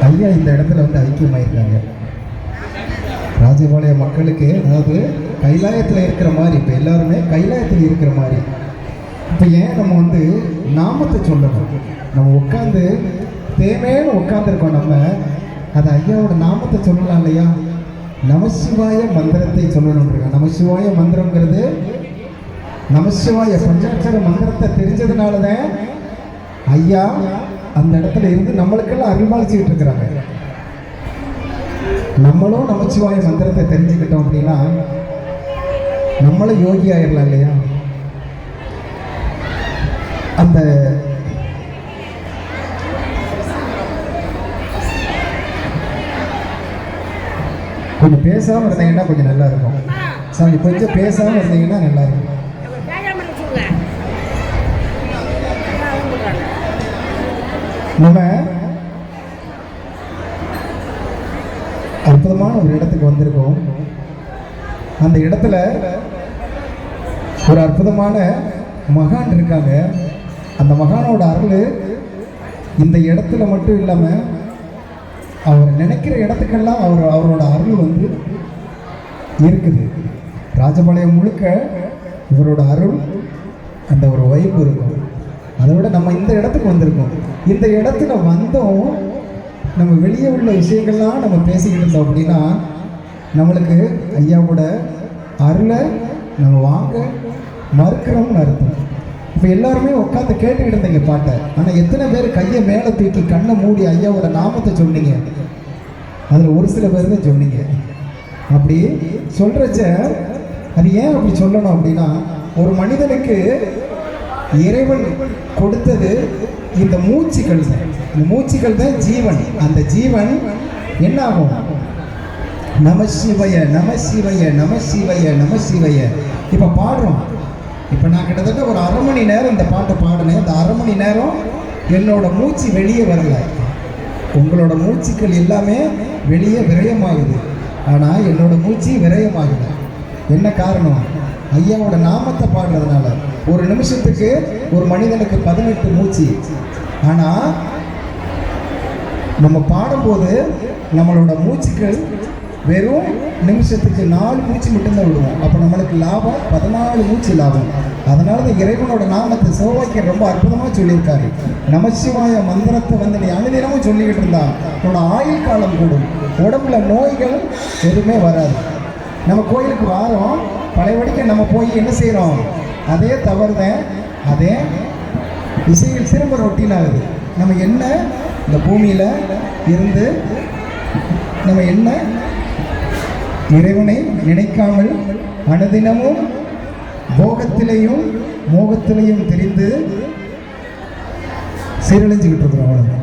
ஐயா இந்த இடத்துல வந்து ஐக்கியமாயிருக்காங்க. ராஜபாளைய மக்களுக்கு, அதாவது கைலாயத்தில் இருக்கிற மாதிரி, இப்போ எல்லாருமே கைலாயத்தில் இருக்கிற மாதிரி. இப்போ ஏன் நம்ம வந்து நாமத்தை சொல்லணும்? நம்ம உட்காந்து தேவையான உட்காந்துருக்கோம். நம்ம அது ஐயாவோட நாமத்தை சொல்லலாம் இல்லையா? நமசிவாய மந்திரத்தை சொல்லணும்ன்றிருக்காங்க. நமசிவாய மந்திரங்கிறது, நமசிவாய பஞ்சாட்சர மந்திரத்தை தெரிஞ்சதுனால தான் ஐயா அந்த இடத்துல இருந்து நம்மளுக்கெல்லாம் அறிவாளிச்சுக்கிட்டு இருக்கிறாங்க. நம்மளும் நமச்சிவாய மந்திரத்தை தெரிஞ்சுக்கிட்டோம் அப்படின்னா நம்மளும் யோகி ஆயிடலாம் இல்லையா? அந்த கொஞ்சம் பேசாமல் இருந்தீங்கன்னா கொஞ்சம் நல்லா இருக்கும். சாமி கொஞ்சம் பேசாமல் இருந்தீங்கன்னா நல்லா இருக்கும். நம்ம அற்புதமான ஒரு இடத்துக்கு வந்திருக்கோம். அந்த இடத்துல ஒரு அற்புதமான மகான் இருக்காங்க. அந்த மகானோட அருள் இந்த இடத்துல மட்டும் இல்லாமல் அவர் நினைக்கிற இடத்துக்கெல்லாம் அவரோட அருள் வந்து இருக்குது. ராஜபாளையம் முழுக்க இவரோட அருள், அந்த ஒரு வைப்பு இருக்கும். அதை விட நம்ம இந்த இடத்துக்கு வந்திருக்கோம். இந்த இடத்துல வந்தோம், நம்ம வெளியே உள்ள விஷயங்கள்லாம் நம்ம பேசிக்கிட்டு இருந்தோம் அப்படின்னா நம்மளுக்கு ஐயாவோட அருளை நம்ம வாங்க மறுக்கிறோம்னு அர்த்தம். இப்போ எல்லாருமே உட்காந்து கேட்டுக்கிட்டு இருந்தீங்க பாட்டை. ஆனால் எத்தனை பேர் கையை மேலே தூக்கி கண்ணை மூடி ஐயாவோட நாமத்தை சொன்னீங்க? அதில் ஒரு சில பேர் தான் சொன்னீங்க. அப்படி சொல்கிறச்ச அது ஏன் அப்படி சொல்லணும் அப்படின்னா, ஒரு மனிதனுக்கு இறைவன் கொடுத்தது இந்த மூச்சுக்கள் தான். இந்த மூச்சுக்கள் தான் ஜீவன். அந்த ஜீவன் என்ன ஆகும்? நமசிவய நமசிவய நமசிவய நமசிவய. இப்போ பாடுறோம். இப்போ நான் கிட்டத்தட்ட ஒரு அரை மணி நேரம் இந்த பாட்டை பாடினேன். இந்த அரை மணி நேரம் என்னோட மூச்சு வெளியே வரலை. உங்களோட மூச்சுக்கள் எல்லாமே வெளியே விரயமாகுது. ஆனால் என்னோட மூச்சு விரயமாகுது. என்ன காரணம்? ஐயாவோட நாமத்தை பாடுறதுனால. ஒரு நிமிஷத்துக்கு ஒரு மனிதனுக்கு 18 மூச்சு. ஆனால் நம்ம பாடும்போது நம்மளோட மூச்சுக்கள் வெறும் நிமிஷத்துக்கு 4 மூச்சு மட்டும்தான் விடுவோம். அப்போ நம்மளுக்கு லாபம் 14 மூச்சு லாபம். அதனால தான் இறைவனோட நாமத்தை சிவவாக்கியர் ரொம்ப அற்புதமாக சொல்லியிருக்காரு. நமசிவாய மந்திரத்தை வந்து நீ அனுதினமும் சொல்லிக்கிட்டு இருந்தா உன்னோட ஆயுள் காலம் கூடும், உடம்புல நோய்கள் எதுவுமே வராது. நம்ம கோயிலுக்கு வாரோம், பழையபடிக்க நம்ம போய் என்ன செய்கிறோம்? அதே தவறுதான், அதே விஷயங்கள் திரும்ப ரொட்டீன் ஆகுது. நம்ம என்ன இந்த பூமியில் இருந்து நம்ம என்ன இறைவனை நினைக்காமல் அனுதினமும் போகத்திலையும் மோகத்திலையும் தெரிந்து சீரழிஞ்சுக்கிட்டு இருக்கிறோம். அவ்வளோ